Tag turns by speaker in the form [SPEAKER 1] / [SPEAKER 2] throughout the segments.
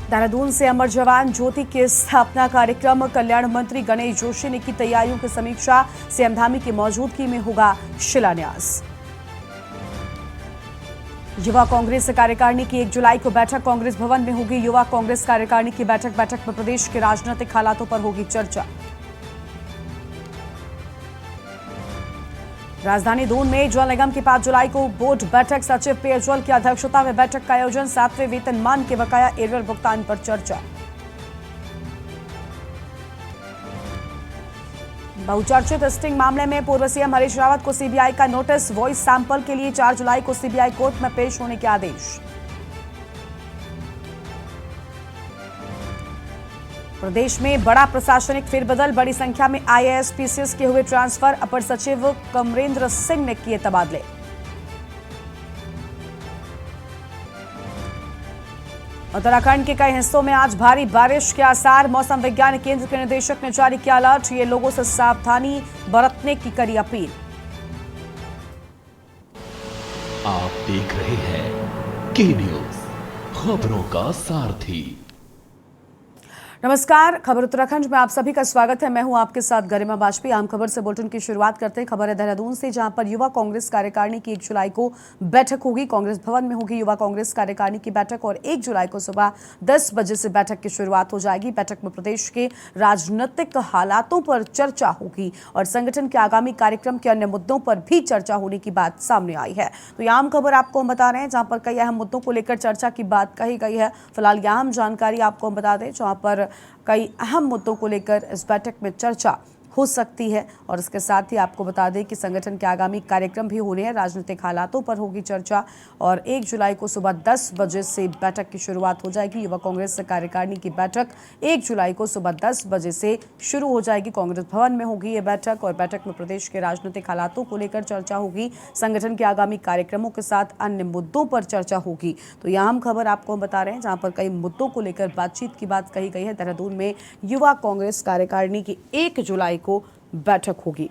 [SPEAKER 1] देहरादून से अमर जवान ज्योति के स्थापना कार्यक्रम, कल्याण मंत्री गणेश जोशी ने की तैयारियों की समीक्षा, सीएम धामी की मौजूदगी में होगा शिलान्यास। युवा कांग्रेस कार्यकारिणी की 1 जुलाई को बैठक, कांग्रेस भवन में होगी युवा कांग्रेस कार्यकारिणी की बैठक। बैठक में प्रदेश के राजनीतिक हालातों पर होगी चर्चा। राजधानी दून में जल निगम की 5 जुलाई को बोर्ड बैठक, सचिव पेयजल की अध्यक्षता में बैठक का आयोजन। 7वें वेतनमान के बकाया एरियर भुगतान पर चर्चा। बहुचर्चित स्टिंग मामले में पूर्व सीएम हरीश रावत को सीबीआई का नोटिस, वॉइस सैंपल के लिए 4 जुलाई को सीबीआई कोर्ट में पेश होने के आदेश। प्रदेश में बड़ा प्रशासनिक फेरबदल, बड़ी संख्या में आईएएस पीसीएस के हुए ट्रांसफर, अपर सचिव कमरेंद्र सिंह ने किए तबादले। उत्तराखंड के कई हिस्सों में आज भारी बारिश के आसार, मौसम विज्ञान केंद्र के निदेशक ने जारी किया अलर्ट, ये लोगों से सावधानी बरतने की करी अपील।
[SPEAKER 2] आप देख रहे हैं के न्यूज, खबरों का सारथी।
[SPEAKER 1] नमस्कार, खबर उत्तराखंड में आप सभी का स्वागत है। मैं हूं आपके साथ गरिमा वाजपेयी। आम खबर से बुलेटिन की शुरुआत करते हैं। खबर है देहरादून से, जहां पर युवा कांग्रेस कार्यकारिणी की 1 जुलाई को बैठक होगी। कांग्रेस भवन में होगी युवा कांग्रेस कार्यकारिणी की बैठक और 1 जुलाई को सुबह 10 बजे से बैठक की शुरुआत हो जाएगी। बैठक में प्रदेश के राजनीतिक हालातों पर चर्चा होगी और संगठन के आगामी कार्यक्रम के अन्य मुद्दों पर भी चर्चा होने की बात सामने आई है। तो यह आम खबर आपको हम बता रहे हैं, जहां पर कई अहम मुद्दों को लेकर चर्चा की बात कही गई है। फिलहाल यह अहम जानकारी आपको हम बता दें, जहां पर कई अहम मुद्दों को लेकर इस बैठक में चर्चा हो सकती है और इसके साथ ही आपको बता दें कि संगठन के आगामी कार्यक्रम भी होने हैं। राजनीतिक हालातों पर होगी चर्चा और 1 जुलाई को सुबह 10 बजे से बैठक की शुरुआत हो जाएगी। युवा कांग्रेस कार्यकारिणी की बैठक 1 जुलाई को सुबह 10 बजे से शुरू हो जाएगी। कांग्रेस भवन में होगी ये बैठक और बैठक में प्रदेश के राजनीतिक हालातों को लेकर चर्चा होगी। संगठन के आगामी कार्यक्रमों के साथ अन्य मुद्दों पर चर्चा होगी। तो यह अहम खबर आपको हम बता रहे हैं, जहां पर कई मुद्दों को लेकर बातचीत की बात कही गई है। देहरादून में युवा कांग्रेस कार्यकारिणी की 1 जुलाई को बैठक होगी।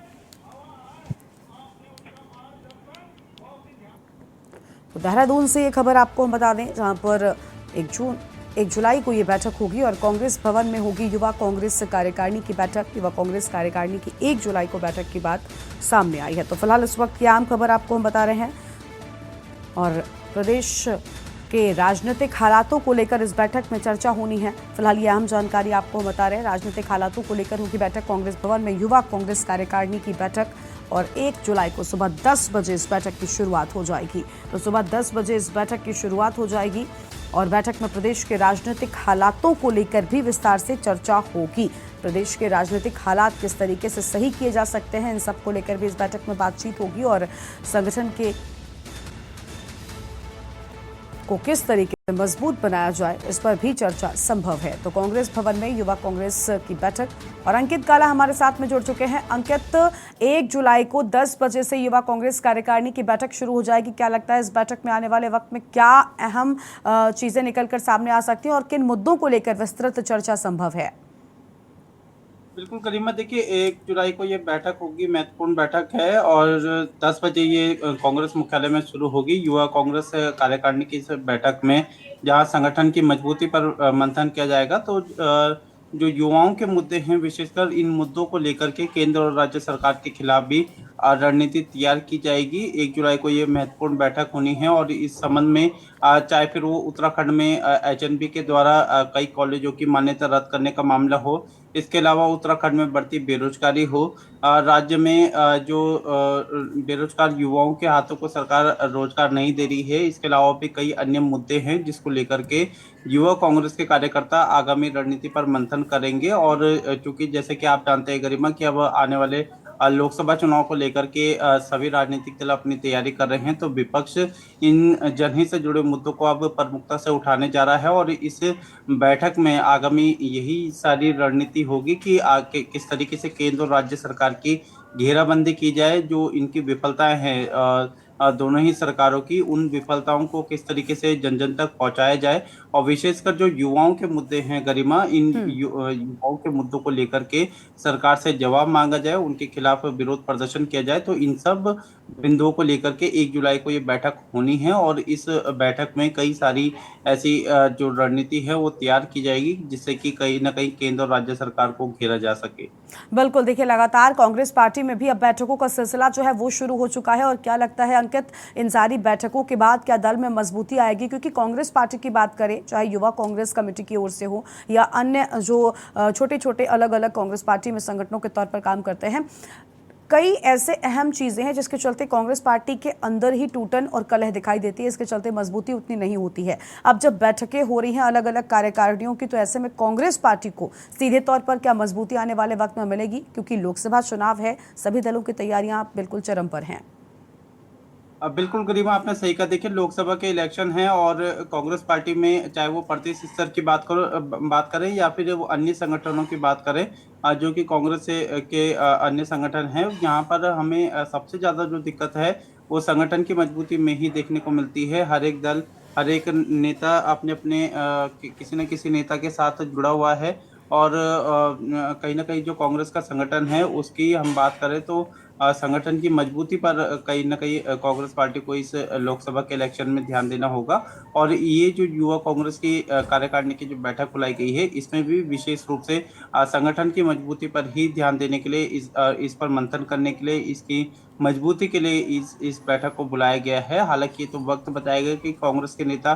[SPEAKER 1] तो देहरादून से ये खबर आपको हम बता दें, जहां पर 1 जुलाई को ये बैठक होगी और कांग्रेस भवन में होगी युवा कांग्रेस कार्यकारिणी की बैठक। युवा कांग्रेस कार्यकारिणी की 1 जुलाई को बैठक की बात सामने आई है। तो फिलहाल इस वक्त की आम खबर आपको हम बता रहे हैं और प्रदेश के राजनीतिक हालातों को लेकर इस बैठक में चर्चा होनी है। फिलहाल ये अहम जानकारी आपको बता रहे हैं। राजनीतिक हालातों को लेकर होगी बैठक, कांग्रेस भवन में युवा कांग्रेस कार्यकारिणी की बैठक और 1 जुलाई को सुबह 10 बजे इस बैठक की शुरुआत हो जाएगी। तो सुबह 10 बजे इस बैठक की शुरुआत हो जाएगी और बैठक में प्रदेश के राजनीतिक हालातों को लेकर भी विस्तार से चर्चा होगी। प्रदेश के राजनीतिक हालात किस तरीके से सही किए जा सकते हैं, इन सब को लेकर भी इस बैठक में बातचीत होगी और संगठन के को किस तरीके से मजबूत बनाया जाए, इस पर भी चर्चा संभव है। तो कांग्रेस भवन में युवा कांग्रेस की बैठक और अंकित काला हमारे साथ में जुड़ चुके हैं। अंकित, 1 जुलाई को 10 बजे से युवा कांग्रेस कार्यकारिणी की बैठक शुरू हो जाएगी। क्या लगता है इस बैठक में आने वाले वक्त में क्या अहम चीजें निकलकर सामने आ सकती हैं और किन मुद्दों को लेकर विस्तृत चर्चा संभव है?
[SPEAKER 3] बिल्कुल करीमा, देखिए 1 जुलाई को ये बैठक होगी, महत्वपूर्ण बैठक है और 10 बजे ये कांग्रेस मुख्यालय में शुरू होगी। युवा कांग्रेस कार्यकारिणी की इस बैठक में जहां संगठन की मजबूती पर मंथन किया जाएगा, तो जो युवाओं के मुद्दे हैं, विशेषकर इन मुद्दों को लेकर के केंद्र और राज्य सरकार के खिलाफ भी रणनीति तैयार की जाएगी। 1 जुलाई को ये महत्वपूर्ण बैठक होनी है और इस संबंध में चाहे फिर वो उत्तराखंड में एचएनबी के द्वारा कई कॉलेजों की मान्यता रद्द करने का मामला हो, इसके अलावा उत्तराखंड में बढ़ती बेरोजगारी हो, राज्य में जो बेरोजगार युवाओं के हाथों को सरकार रोजगार नहीं दे रही है, इसके अलावा भी कई अन्य मुद्दे हैं जिसको लेकर के युवा कांग्रेस के कार्यकर्ता आगामी रणनीति पर मंथन करेंगे। और चूंकि जैसे कि आप जानते हैं गरिमा कि अब आने वाले लोकसभा चुनाव को लेकर के सभी राजनीतिक दल अपनी तैयारी कर रहे हैं, तो विपक्ष इन जनहित से जुड़े मुद्दों को अब प्रमुखता से उठाने जा रहा है और इस बैठक में आगामी यही सारी रणनीति होगी कि किस तरीके से केंद्र और राज्य सरकार की घेराबंदी की जाए। जो इनकी विफलताएं हैं दोनों ही सरकारों की, उन विफलताओं को किस तरीके से जन जन तक पहुंचाया जाए और विशेषकर जो युवाओं के मुद्दे हैं गरिमा, इन युवाओं के मुद्दों को लेकर के सरकार से जवाब मांगा जाए, उनके खिलाफ विरोध प्रदर्शन किया जाए। तो इन सब बिंदुओं को लेकर के 1 जुलाई को ये बैठक होनी है और इस बैठक में कई सारी ऐसी जो रणनीति है वो तैयार की जाएगी, जिससे कि कहीं ना कहीं केंद्र और राज्य सरकार को घेरा जा सके।
[SPEAKER 1] बिल्कुल, देखिए लगातार कांग्रेस पार्टी में भी अब बैठकों का सिलसिला जो है वो शुरू हो चुका है। और क्या लगता है अंकित, इन सारी बैठकों के बाद क्या दल में मजबूती आएगी? क्योंकि कांग्रेस पार्टी की बात करें, चाहे युवा कांग्रेस कमेटी की ओर से हो या अन्य जो छोटे छोटे अलग अलग कांग्रेस पार्टी में संगठनों के तौर पर काम करते हैं, कई ऐसे अहम चीजें हैं जिसके चलते कांग्रेस पार्टी के अंदर ही टूटन और कलह दिखाई देती है। इसके चलते मजबूती उतनी नहीं होती है। अब जब बैठकें हो रही हैं अलग अलग कार्यकारिणियों की, तो ऐसे में कांग्रेस पार्टी को सीधे तौर पर क्या मजबूती आने वाले वक्त में मिलेगी? क्योंकि लोकसभा चुनाव है, सभी दलों की तैयारियां बिल्कुल चरम पर हैं।
[SPEAKER 3] बिल्कुल गरिमा, आपने सही कहा। देखिए, लोकसभा के इलेक्शन है और कांग्रेस पार्टी में चाहे वो प्रदेश स्तर की बात करें या फिर वो अन्य संगठनों की बात करें, जो कि कांग्रेस के अन्य संगठन हैं, यहाँ पर हमें सबसे ज्यादा जो दिक्कत है वो संगठन की मजबूती में ही देखने को मिलती है। हर एक दल, हर एक नेता अपने अपने किसी न किसी नेता के साथ जुड़ा हुआ है और कहीं ना कहीं जो कांग्रेस का संगठन है उसकी हम बात करें तो संगठन की मजबूती पर कहीं ना कहीं कांग्रेस पार्टी को इस लोकसभा के इलेक्शन में ध्यान देना होगा। और ये जो युवा कांग्रेस की कार्यकारिणी की जो बैठक बुलाई गई है, इसमें भी विशेष रूप से संगठन की मजबूती पर ही ध्यान देने के लिए, इस पर मंथन करने के लिए, इसकी मजबूती के लिए इस बैठक को बुलाया गया है। हालांकि ये तो वक्त बताएगा कि कांग्रेस के नेता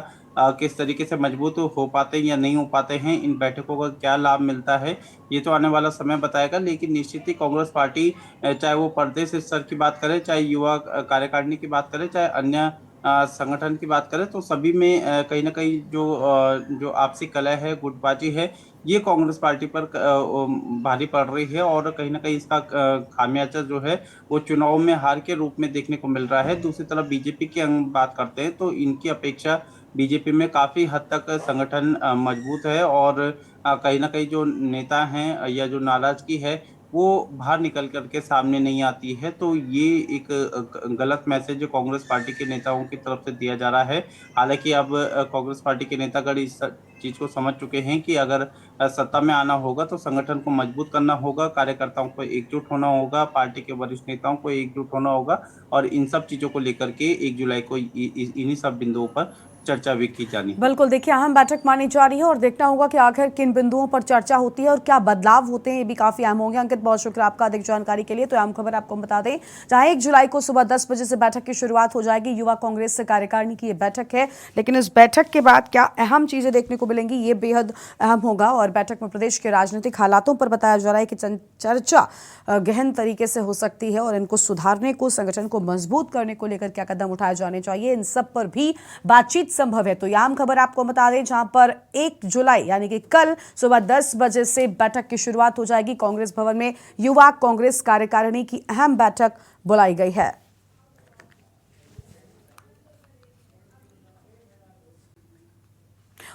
[SPEAKER 3] किस तरीके से मजबूत हो पाते हैं या नहीं हो पाते हैं, इन बैठकों का क्या लाभ मिलता है, ये तो आने वाला समय बताएगा। लेकिन निश्चित ही कांग्रेस पार्टी, चाहे वो प्रदेश स्तर की बात करें, चाहे युवा कार्यकारिणी की बात करें, चाहे अन्य संगठन की बात करें, तो सभी में कहीं ना कहीं जो आपसी कलह है, गुटबाजी है, ये कांग्रेस पार्टी पर भारी पड़ रही है और कहीं ना कहीं इसका खामियाजा जो है वो चुनाव में हार के रूप में देखने को मिल रहा है। दूसरी तरफ बीजेपी की हम बात करते हैं तो इनकी अपेक्षा बीजेपी में काफी हद तक संगठन मजबूत है और कहीं ना कहीं जो नेता हैं या जो नाराजगी है वो बाहर निकल करके सामने नहीं आती है। तो ये एक गलत मैसेज जो कांग्रेस पार्टी के नेताओं की तरफ से दिया जा रहा है। हालांकि अब कांग्रेस पार्टी के नेतागण इस चीज को समझ चुके हैं कि अगर सत्ता में आना होगा तो संगठन को मजबूत करना होगा, कार्यकर्ताओं को एकजुट होना होगा, पार्टी के वरिष्ठ नेताओं को एकजुट होना होगा और इन सब चीजों को लेकर के 1 जुलाई को इन्हीं सब बिंदुओं पर चर्चा भी की जानी है।
[SPEAKER 1] बिल्कुल, देखिए अहम बैठक मानी जा रही है और देखना होगा कि आखिर किन बिंदुओं पर चर्चा होती है और क्या बदलाव होते हैं, ये भी काफी अहम होंगे। अंकित, बहुत शुक्रिया आपका अधिक जानकारी के लिए। तो अहम खबर आपको बता दें, जहां 1 जुलाई को सुबह 10 बजे से बैठक की शुरुआत हो जाएगी। युवा कांग्रेस से कार्यकारिणी की ये बैठक है, लेकिन इस बैठक के बाद क्या अहम चीजें देखने को मिलेंगी, ये बेहद अहम होगा। और बैठक में प्रदेश के राजनीतिक हालातों पर बताया जा रहा है कि चर्चा गहन तरीके से हो सकती है और इनको सुधारने को, संगठन को मजबूत करने को लेकर क्या कदम उठाए जाने चाहिए, इन सब पर भी बातचीत संभव है। तो यह आम खबर आपको बता दें, जहां पर 1 जुलाई यानी कि कल सुबह 10 बजे से बैठक की शुरुआत हो जाएगी। कांग्रेस भवन में युवा कांग्रेस कार्यकारिणी की अहम बैठक बुलाई गई है।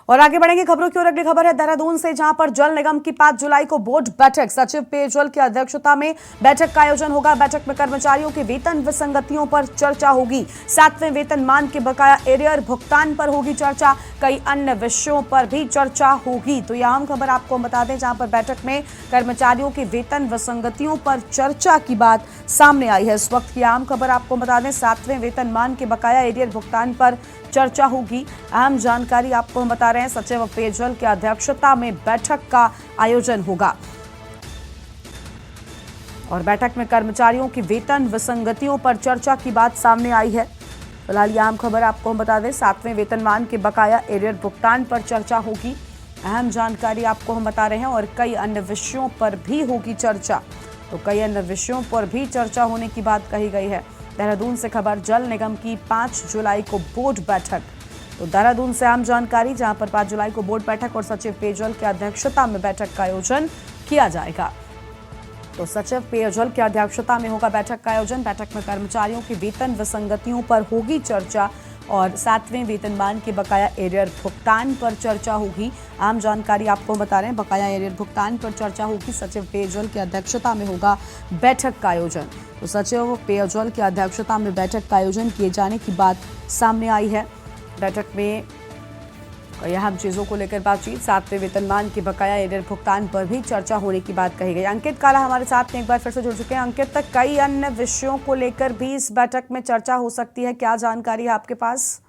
[SPEAKER 1] और आगे बढ़ेंगे खबरों की ओर। अगली खबर है देहरादून से, जहां पर जल निगम की 5 जुलाई को बोर्ड बैठक, सचिव पेयजल की अध्यक्षता में बैठक का आयोजन होगा। बैठक में कर्मचारियों के वेतन विसंगतियों पर चर्चा होगी। 7वें वेतनमान के बकाया एरियर भुगतान पर होगी चर्चा। कई अन्य विषयों पर भी चर्चा होगी। तो यह आम खबर आपको बता दें, जहां पर बैठक में कर्मचारियों के वेतन विसंगतियों पर चर्चा की बात सामने आई है। इस वक्त की आम खबर आपको बता दें, 7वें वेतनमान के बकाया एरियर भुगतान पर चर्चा होगी। अहम जानकारी आपको हम बता रहे हैं, सचिव पेयजल की अध्यक्षता में बैठक का आयोजन होगा और बैठक में कर्मचारियों की वेतन विसंगतियों पर चर्चा की बात सामने आई है। फिलहाल ये आम खबर आपको हम बता दें, 7वें वेतनमान के बकाया एरियर भुगतान पर चर्चा होगी। अहम जानकारी आपको हम बता रहे हैं और कई अन्य विषयों पर भी होगी चर्चा। तो कई अन्य विषयों पर भी चर्चा होने की बात कही गई है। देहरादून से खबर, जल निगम की 5 जुलाई को बोर्ड बैठक। तो देहरादून से आम जानकारी, जहां पर 5 जुलाई को बोर्ड बैठक और सचिव पेयजल की अध्यक्षता में बैठक का आयोजन किया जाएगा। तो सचिव पेयजल की अध्यक्षता में होगा बैठक का आयोजन। बैठक में कर्मचारियों की वेतन विसंगतियों पर होगी चर्चा। और 7वें वेतनमान के बकाया एरियर भुगतान पर चर्चा होगी। आम जानकारी आपको बता रहे हैं, बकाया एरियर भुगतान पर चर्चा होगी। सचिव पेयजल की अध्यक्षता में होगा बैठक का आयोजन। तो सचिव पेयजल की अध्यक्षता में बैठक का आयोजन किए जाने की बात सामने आई है। बैठक में कई अहम चीजों को लेकर बातचीत, 7वें वेतनमान के बकाया एरियर भुगतान पर भी चर्चा होने की बात कही गई। अंकित काला हमारे साथ में एक बार फिर से जुड़ चुके हैं। अंकित, तक कई अन्य विषयों को लेकर भी इस बैठक में चर्चा हो सकती है, क्या जानकारी है आपके पास?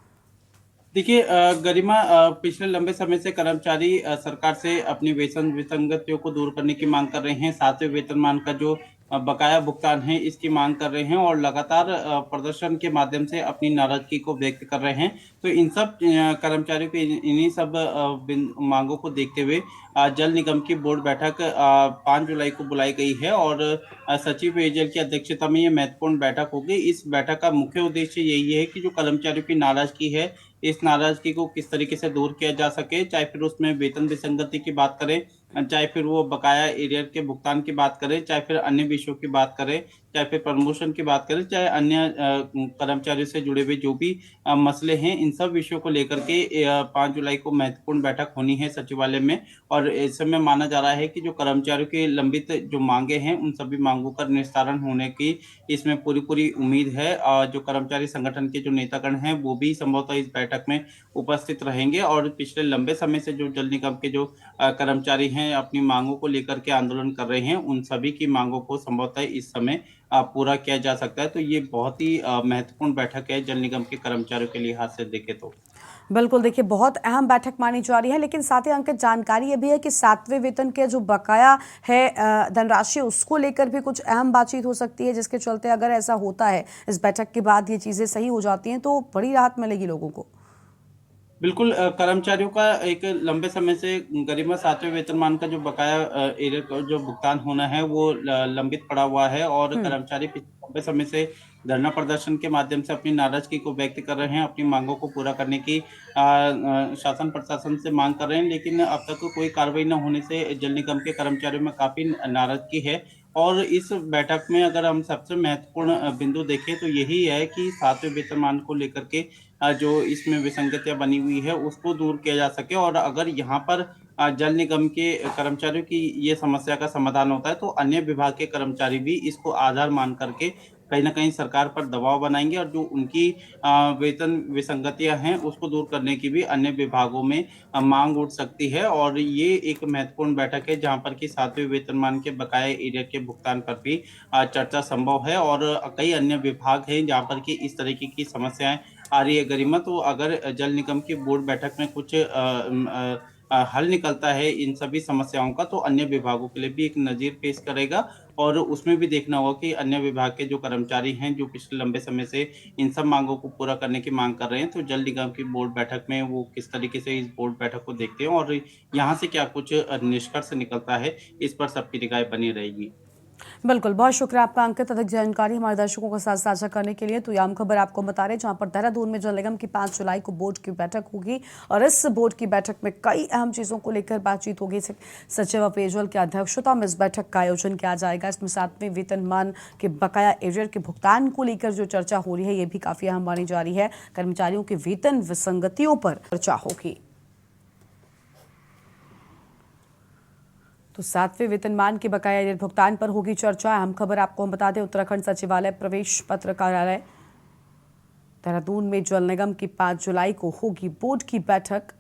[SPEAKER 3] देखिए गरिमा, पिछले लंबे समय से कर्मचारी सरकार से अपनी वेतन विसंगतियों को दूर करने की मांग कर रहे हैं। 7वें वेतनमान का जो बकाया भुगतान है, इसकी मांग कर रहे हैं और लगातार प्रदर्शन के माध्यम से अपनी नाराजगी को व्यक्त कर रहे हैं। तो इन सब कर्मचारियों की इन्हीं सब मांगों को देखते हुए जल निगम की बोर्ड बैठक 5 जुलाई को बुलाई गई है और सचिव पेयजल की अध्यक्षता में ये महत्वपूर्ण बैठक होगी। इस बैठक का मुख्य उद्देश्य यही है कि जो कर्मचारियों की नाराजगी है, इस नाराजगी को किस तरीके से दूर किया जा सके, चाहे फिर उसमें वेतन विसंगति की बात करें, चाहे फिर वो बकाया एरियर के भुगतान की बात करें, चाहे फिर अन्य विषयों की बात करें, चाहे फिर प्रमोशन की बात करें, चाहे अन्य कर्मचारियों से जुड़े हुए जो भी मसले हैं, इन सब विषयों को लेकर के 5 जुलाई को महत्वपूर्ण बैठक होनी है सचिवालय में। और इस समय माना जा रहा है कि जो कर्मचारियों की लंबित जो मांगे हैं, उन सभी मांगों का निस्तारण होने की इसमें पूरी उम्मीद है। और जो कर्मचारी संगठन के जो नेतागण हैं, वो भी संभवतः इस बैठक में उपस्थित रहेंगे और पिछले लंबे समय से जो जल निगम के जो कर्मचारी हैं, अपनी मांगों को लेकर के आंदोलन कर रहे हैं, उन सभी की मांगों को संभवतः इस समय पूरा किया जा सकता है। तो ये बहुत ही महत्वपूर्ण बैठक है जल निगम के कर्मचारियों के लिहाज से देखें तो।
[SPEAKER 1] बिल्कुल, देखिए बहुत अहम बैठक मानी जा रही है, लेकिन साथ ही अंकित जानकारी ये भी है कि 7वें वेतन के जो बकाया है धनराशि, उसको लेकर भी कुछ अहम बातचीत हो सकती है, जिसके चलते अगर ऐसा होता है, इस बैठक के बाद ये चीज़ें सही हो जाती हैं तो बड़ी राहत मिलेगी लोगों को।
[SPEAKER 3] बिल्कुल, कर्मचारियों का एक लंबे समय से गरिमा 7वें वेतनमान का जो बकाया एरियर का जो भुगतान होना है, वो लंबित पड़ा हुआ है और कर्मचारी पिछले लंबे समय से धरना प्रदर्शन के माध्यम से अपनी नाराजगी को व्यक्त कर रहे हैं, अपनी मांगों को पूरा करने की शासन प्रशासन से मांग कर रहे हैं। लेकिन अब तक कोई कार्रवाई न होने से जल निगम के कर्मचारियों में काफ़ी नाराजगी है। और इस बैठक में अगर हम सबसे महत्वपूर्ण बिंदु देखें तो यही है कि 7वें वेतनमान को लेकर के जो इसमें विसंगतियाँ बनी हुई है, उसको दूर किया जा सके। और अगर यहाँ पर जल निगम के कर्मचारियों की ये समस्या का समाधान होता है, तो अन्य विभाग के कर्मचारी भी इसको आधार मान करके कहीं न कहीं सरकार पर दबाव बनाएँगे और जो उनकी वेतन विसंगतियाँ हैं, उसको दूर करने की भी अन्य विभागों में माँग उठ सकती है। और ये एक महत्वपूर्ण बैठक है, जहाँ पर कि 7वें वेतनमान के बकाया एरियर के भुगतान पर भी चर्चा संभव है। और कई अन्य विभाग हैं, जहाँ पर कि इस तरीके की समस्याएँ आ रही है गरिमा। तो अगर जल निगम की बोर्ड बैठक में कुछ हल निकलता है इन सभी समस्याओं का, तो अन्य विभागों के लिए भी एक नज़ीर पेश करेगा। और उसमें भी देखना होगा कि अन्य विभाग के जो कर्मचारी हैं, जो पिछले लंबे समय से इन सब मांगों को पूरा करने की मांग कर रहे हैं, तो जल निगम की बोर्ड बैठक में वो किस तरीके से इस बोर्ड बैठक को देखते हैं और यहाँ से क्या कुछ निष्कर्ष निकलता है, इस पर सबकी राय बनी रहेगी।
[SPEAKER 1] बिल्कुल, बहुत शुक्रिया आपका अंकित, अधिक जानकारी हमारे दर्शकों के साथ साझा करने के लिए। तो ये आम खबर आपको बता रहे हैं, जहां पर देहरादून में जल निगम की 5 जुलाई को बोर्ड की बैठक होगी और इस बोर्ड की बैठक में कई अहम चीज़ों को लेकर बातचीत होगी। सचिव पेयजल की अध्यक्षता में इस बैठक का आयोजन किया जाएगा। इसमें 7वें वेतनमान के बकाया एरियर के भुगतान को लेकर जो चर्चा हो रही है, ये भी काफ़ी अहम मानी जा रही है। कर्मचारियों के वेतन विसंगतियों पर चर्चा होगी। तो 7वें वेतनमान के बकाया एरियर भुगतान पर होगी चर्चा। अहम खबर आपको हम बता दें, उत्तराखंड सचिवालय प्रवेश पत्र कार्यालय देहरादून में जल निगम की 5 जुलाई को होगी बोर्ड की बैठक।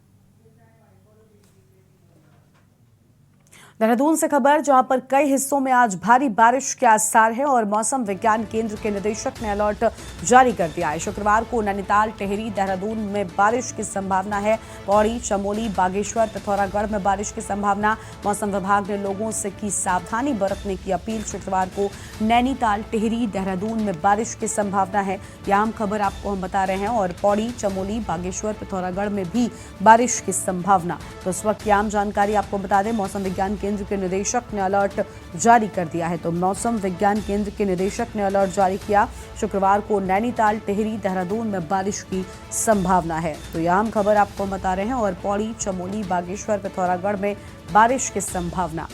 [SPEAKER 1] देहरादून से खबर, जहां पर कई हिस्सों में आज भारी बारिश के आसार है और मौसम विज्ञान केंद्र के निदेशक ने अलर्ट जारी कर दिया है। शुक्रवार को नैनीताल, टिहरी, देहरादून में बारिश की संभावना है। पौड़ी, चमोली, बागेश्वर, पिथौरागढ़ में बारिश की संभावना। मौसम विभाग ने लोगों से की सावधानी बरतने की अपील। शुक्रवार को नैनीताल, टिहरी, देहरादून में बारिश की संभावना है। यह आम खबर आपको हम बता रहे हैं। और पौड़ी, चमोली, बागेश्वर, पिथौरागढ़ में भी बारिश की संभावना। तो इस वक्त की आम जानकारी आपको बता दें, मौसम विज्ञान केंद्र के निदेशक ने अलर्ट जारी कर दिया है। तो मौसम विज्ञान केंद्र के निदेशक ने अलर्ट जारी किया। शुक्रवार को नैनीताल, टिहरी, देहरादून में बारिश की संभावना है। तो यह आम खबर आपको बता रहे हैं। और पौड़ी, चमोली, बागेश्वर, पिथौरागढ़ में बारिश की संभावना।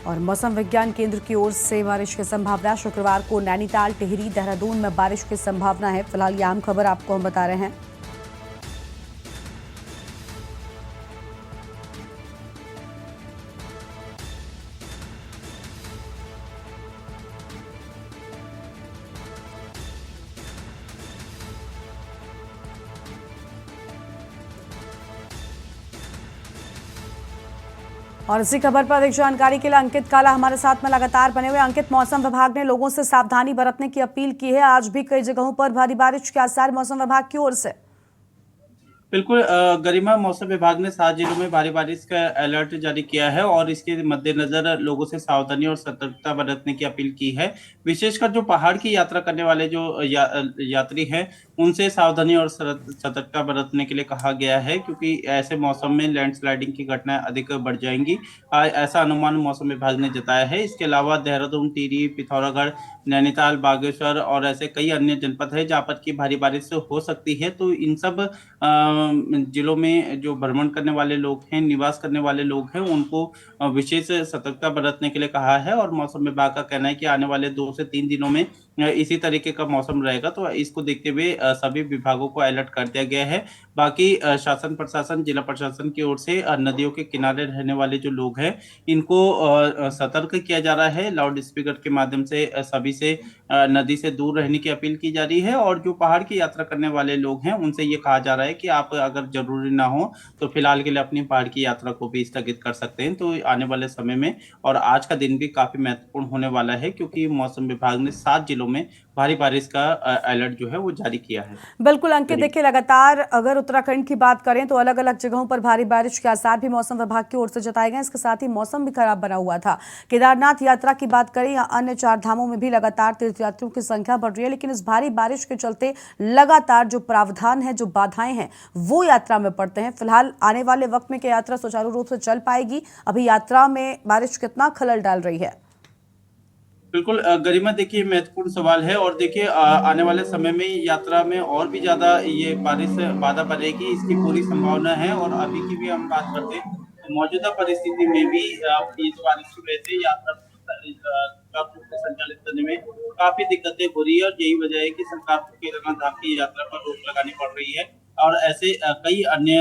[SPEAKER 1] और मौसम विज्ञान केंद्र की ओर से बारिश की संभावना। शुक्रवार को नैनीताल, टिहरी, देहरादून में बारिश की संभावना है। फिलहाल ये आम खबर आपको हम बता रहे हैं। और इसी खबर पर अधिक जानकारी के लिए अंकित काला हमारे साथ में लगातार बने हुए। अंकित, मौसम विभाग ने लोगों से सावधानी बरतने की अपील की है। आज भी कई जगहों पर भारी बारिश के आसार मौसम विभाग की ओर से।
[SPEAKER 3] बिल्कुल गरिमा, मौसम विभाग ने 7 जिलों में भारी बारिश का अलर्ट जारी किया है और इसके मद्देनजर लोगों से सावधानी और सतर्कता बरतने की अपील की है। विशेषकर जो पहाड़ की यात्रा करने वाले जो यात्री हैं, उनसे सावधानी और सतर्कता बरतने के लिए कहा गया है, क्योंकि ऐसे मौसम में लैंडस्लाइडिंग की घटनाएं अधिक बढ़ जाएंगी। ऐसा अनुमान मौसम विभाग ने जताया है। इसके अलावा देहरादून, टिहरी, पिथौरागढ़, नैनीताल, बागेश्वर और ऐसे कई अन्य जनपद है जहाँ पर की भारी बारिश हो सकती है। तो इन सब जिलों में जो भ्रमण करने वाले लोग हैं, निवास करने वाले लोग हैं, उनको विशेष सतर्कता बरतने के लिए कहा है। और मौसम विभाग का कहना है कि आने वाले 2 से 3 दिनों में इसी तरीके का मौसम रहेगा। तो इसको देखते हुए सभी विभागों को अलर्ट कर दिया गया है। बाकी शासन प्रशासन, जिला प्रशासन की ओर से नदियों के किनारे रहने वाले जो लोग हैं, इनको सतर्क किया जा रहा है। लाउड स्पीकर के माध्यम से सभी से नदी से दूर रहने की अपील की जा रही है। और जो पहाड़ की यात्रा करने वाले लोग हैं, उनसे ये कहा जा रहा है कि आप अगर जरूरी ना हो तो फिलहाल के लिए अपनी पहाड़ की यात्रा को भी स्थगित कर सकते हैं। तो आने वाले समय में और आज का दिन भी काफी महत्वपूर्ण होने वाला है, क्योंकि मौसम विभाग ने 7 जिलों में भारी बारिश का अलर्ट जो है वो जारी किया है।
[SPEAKER 1] बिल्कुल अंकित, देखिए लगातार अगर उत्तराखंड की बात करें तो अलग अलग जगहों पर भारी बारिश के आसार भी मौसम विभाग की ओर से जताए गए। इसके साथ ही मौसम भी खराब बना हुआ था। केदारनाथ यात्रा की बात करें या अन्य 4 धामों में भी लगातार तीर्थयात्रियों की संख्या बढ़ रही है, लेकिन इस भारी बारिश के चलते लगातार जो प्रावधान है, जो बाधाएं हैं, वो यात्रा में पड़ते हैं। फिलहाल आने वाले वक्त में क्या यात्रा सुचारू रूप से चल पाएगी? अभी यात्रा में बारिश कितना खलल डाल रही है?
[SPEAKER 3] बिल्कुल गरिमा, देखिए महत्वपूर्ण सवाल है। और देखिए आने वाले समय में यात्रा में और भी ज्यादा ये बारिश बाधा बनेगी, इसकी पूरी संभावना है। और अभी की भी हम बात करते हैं तो मौजूदा परिस्थिति में भी ये जो बारिश की वजह से यात्रा को संचालित करने में काफी दिक्कतें हो रही है। और यही वजह है कि सरकार को केदारनाथ धाम की यात्रा पर रोक लगानी पड़ रही है। और ऐसे कई अन्य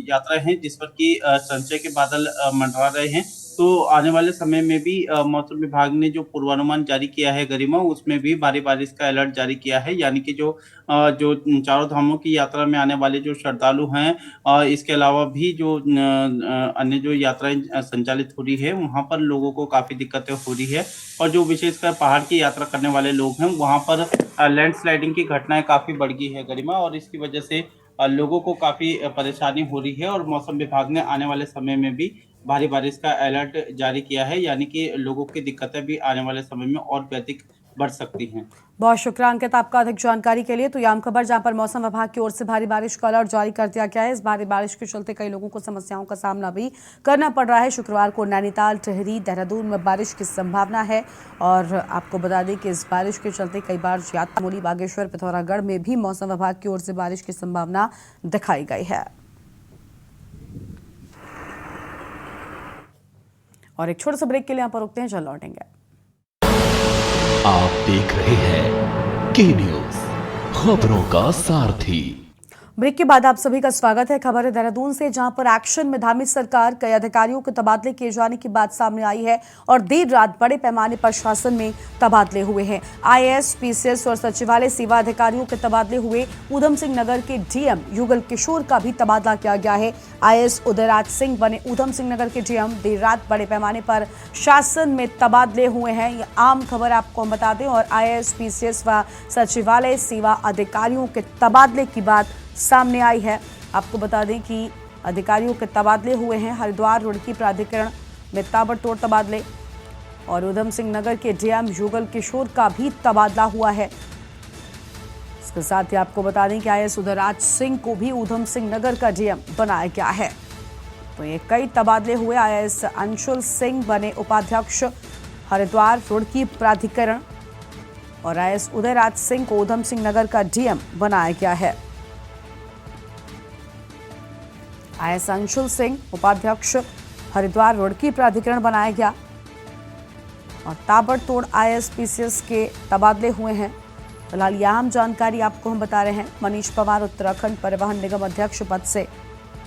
[SPEAKER 3] यात्राएं हैं जिस पर कि संशय के बादल मंडरा रहे हैं। तो आने वाले समय में भी मौसम विभाग ने जो पूर्वानुमान जारी किया है गरिमा, उसमें भी भारी बारिश का अलर्ट जारी किया है। यानी कि जो चारों धामों की यात्रा में आने वाले जो श्रद्धालु हैं, इसके अलावा भी जो अन्य जो यात्राएं संचालित हो रही है, वहां पर लोगों को काफी दिक्कतें हो रही है। और जो विशेषकर पहाड़ की यात्रा करने वाले लोग हैं, वहां पर लैंडस्लाइडिंग की घटनाएं काफी बढ़ गई है गरिमा। और इसकी वजह से लोगों को काफी परेशानी हो रही है। और मौसम विभाग ने आने वाले समय में भी भारी बारिश का अलर्ट जारी किया है। यानी कि लोगों की दिक्कतें भी आने वाले समय में और भी अधिक बढ़ सकती हैं।
[SPEAKER 1] बहुत शुक्रिया अंकित आपका अधिक जानकारी के लिए। तो ये आम खबर जहां पर मौसम विभाग की ओर से भारी बारिश का अलर्ट जारी कर दिया गया है। इस भारी बारिश के चलते कई लोगों को समस्याओं का सामना भी करना पड़ रहा है। शुक्रवार को नैनीताल, टिहरी, देहरादून में बारिश की संभावना है। और आपको बता दें कि इस बारिश के चलते कई बार यात्रा, बागेश्वर, पिथौरागढ़ में भी मौसम विभाग की ओर से बारिश की संभावना दिखाई गई है। और एक छोटे से ब्रेक के लिए यहाँ पर रुकते हैं, चल लौटेंगे।
[SPEAKER 2] आप देख रहे हैं के न्यूज, खबरों का सारथी।
[SPEAKER 1] ब्रेक के बाद आप सभी का स्वागत है। खबर है देहरादून से, जहां पर एक्शन में धामी सरकार, कई अधिकारियों के तबादले किए जाने की बात सामने आई है। और देर रात बड़े पैमाने पर शासन में तबादले हुए हैं। IAS, PCS और सचिवालय सेवा अधिकारियों के तबादले हुए। ऊधम सिंह नगर के DM युगल किशोर का भी तबादला किया गया है। IAS उदयराज सिंह बने ऊधम सिंह नगर के DM। देर रात बड़े पैमाने पर शासन में तबादले हुए हैं, ये आम खबर आपको हम बता दें। और IAS, PCS व सचिवालय सेवा अधिकारियों के तबादले की बात सामने आई है। आपको बता दें कि अधिकारियों के तबादले हुए हैं। हरिद्वार रुड़की प्राधिकरण में ताबड़तोड़ तबादले। और ऊधम सिंह नगर के DM युगल किशोर का भी तबादला हुआ है। इसके साथ ही आपको बता दें कि IAS उदयराज सिंह को भी ऊधम सिंह नगर का DM बनाया गया है। तो ये कई तबादले हुए। IAS अंशुल सिंह बने उपाध्यक्ष हरिद्वार रुड़की प्राधिकरण। और IAS उदयराज सिंह को ऊधम सिंह नगर का DM बनाया गया है। IAS अंशुल सिंह उपाध्यक्ष हरिद्वार रुड़की प्राधिकरण बनाया गया। और ताबड़तोड़ ISPCS के तबादले हुए हैं। फिलहाल यह अहम जानकारी आपको हम बता रहे हैं। मनीष पवार उत्तराखंड परिवहन निगम अध्यक्ष पद से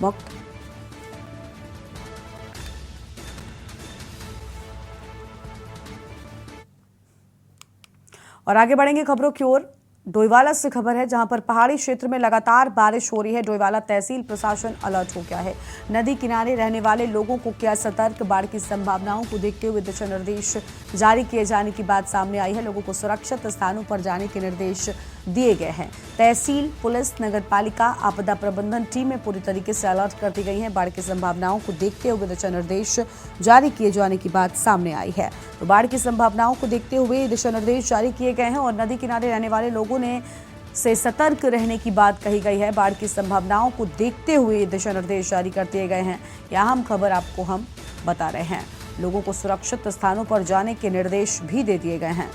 [SPEAKER 1] मुक्त। और आगे बढ़ेंगे खबरों की ओर। डोईवाला से खबर है, जहां पर पहाड़ी क्षेत्र में लगातार बारिश हो रही है। डोईवाला तहसील प्रशासन अलर्ट हो गया है। नदी किनारे रहने वाले लोगों को किया सतर्क। बाढ़ की संभावनाओं को देखते हुए दिशा निर्देश जारी किए जाने की बात सामने आई है। लोगों को सुरक्षित स्थानों पर जाने के निर्देश दिए गए हैं। तहसील, पुलिस, नगर पालिका, आपदा प्रबंधन टीमें पूरी तरीके से अलर्ट कर दी गई हैं। बाढ़ की संभावनाओं को देखते हुए दिशा निर्देश जारी किए जाने की बात सामने आई है। तो बाढ़ की संभावनाओं को देखते हुए दिशा निर्देश जारी किए गए हैं और नदी किनारे रहने वाले लोगों ने से सतर्क रहने की बात कही गई है। बाढ़ की संभावनाओं को देखते हुए दिशा निर्देश जारी कर दिए गए हैं। यह अहम खबर आपको हम बता रहे हैं। लोगों को सुरक्षित स्थानों पर जाने के निर्देश भी दे दिए गए हैं।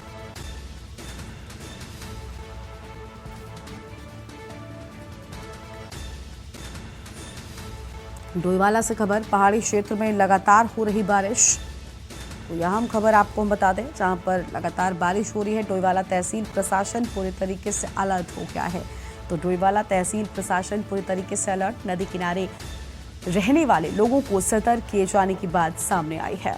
[SPEAKER 1] डोईवाला से खबर, पहाड़ी क्षेत्र में लगातार हो रही बारिश। तो यह हम खबर आपको हम बता दें, जहां पर लगातार बारिश हो रही है। डोईवाला तहसील प्रशासन पूरी तरीके से अलर्ट हो गया है। तो डोईवाला तहसील प्रशासन पूरी तरीके से अलर्ट। नदी किनारे रहने वाले लोगों को सतर्क किए जाने की बात सामने आई है।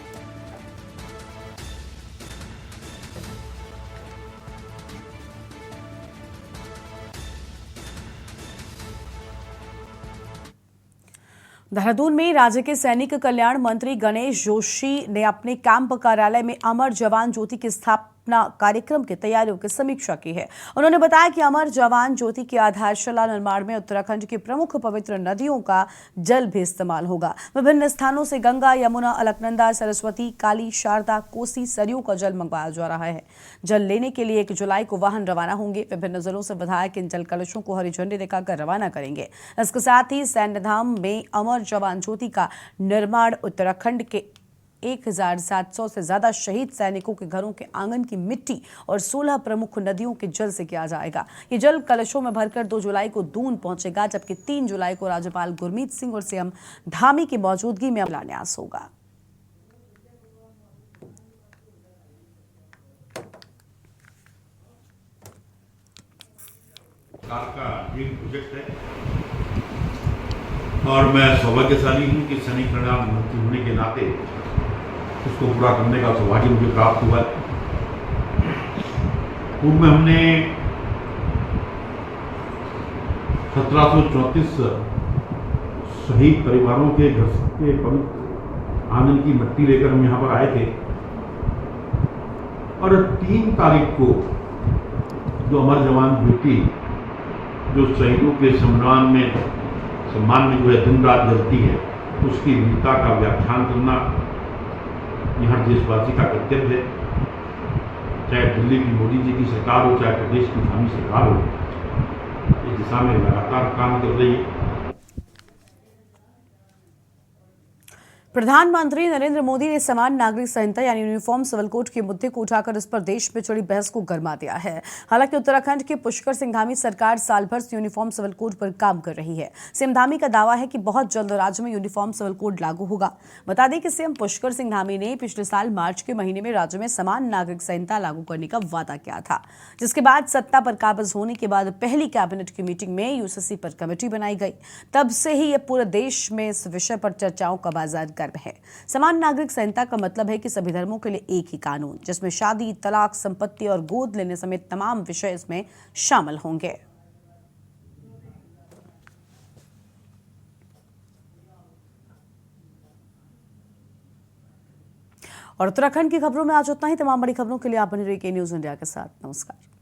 [SPEAKER 1] देहरादून में राज्य के सैनिक कल्याण मंत्री गणेश जोशी ने अपने कैंप कार्यालय में अमर जवान ज्योति की स्थापना कार्यक्रम की तैयारियों की समीक्षा की है। उन्होंने बताया कि अमर जवान ज्योति की आधारशिला निर्माण में उत्तराखंड की प्रमुख पवित्र नदियों का जल भी इस्तेमाल होगा। विभिन्न स्थानों से गंगा, यमुना, अलकनंदा, सरस्वती, काली, शारदा, कोसी, सरयू का जल मंगवाया जा रहा है। जल लेने के लिए 1 जुलाई को वाहन रवाना होंगे। विभिन्न जिलों से विधायक इन जल कलशों को हरी झंडी दिखाकर रवाना करेंगे। इसके साथ ही सैन्यधाम में अमर जवान ज्योति का निर्माण उत्तराखंड के 1700 से ज्यादा शहीद सैनिकों के घरों के आंगन की मिट्टी और 16 प्रमुख नदियों के जल से किया जाएगा। ये जल कलशों में भरकर 2 जुलाई को दून पहुंचेगा, जबकि 3 जुलाई को राज्यपाल गुरमीत सिंह और सीएम धामी की मौजूदगी में शिलान्यास होगा।
[SPEAKER 4] का ड्रीम प्रोजेक्ट है और मैं सौभाग्यशाली हूँ कि सैनिक कल्याण मंत्री होने के नाते उसको पूरा करने का सौभाग्य मुझे प्राप्त हुआ। पूर्व में हमने 1734 शहीद परिवारों के घर के पवित्र आंगन की मिट्टी लेकर हम यहाँ पर आए थे और 3 तारीख को जो अमर जवान ज्योति जो शहीदों के सम्मान में जो है दिन रात जलती है, उसकी वीरता का व्याख्यान करना यहाँ देशवासी का कर्तव्य है। चाहे दिल्ली की मोदी जी की सरकार हो, चाहे प्रदेश की धामी सरकार हो, इस दिशा में लगातार काम कर रही है।
[SPEAKER 1] प्रधानमंत्री नरेंद्र मोदी ने समान नागरिक संहिता यानी यूनिफॉर्म सिविल कोड के मुद्दे को उठाकर इस पर देश में चढ़ी बहस को गरमा दिया है। हालांकि उत्तराखंड के पुष्कर सिंह धामी सरकार साल भर से यूनिफॉर्म सिविल कोड पर काम कर रही है। सीएम धामी का दावा है कि बहुत जल्द राज्य में यूनिफॉर्म सिविल कोड लागू होगा। बता दें कि सीएम पुष्कर सिंह धामी ने पिछले साल मार्च के महीने में राज्य में समान नागरिक संहिता लागू करने का वादा किया था, जिसके बाद सत्ता पर काबिज होने के बाद पहली कैबिनेट की मीटिंग में यूसीसी पर कमेटी बनाई गई। तब से ही यह पूरे देश में इस विषय पर चर्चाओं का बाजार गर्म है। समान नागरिक संहिता का मतलब है कि सभी धर्मों के लिए एक ही कानून, जिसमें शादी, तलाक, संपत्ति और गोद लेने समेत तमाम विषय इसमें शामिल होंगे। और उत्तराखंड की खबरों में आज उतना ही। तमाम बड़ी खबरों के लिए आप बने रहिए के न्यूज़ इंडिया के साथ। नमस्कार।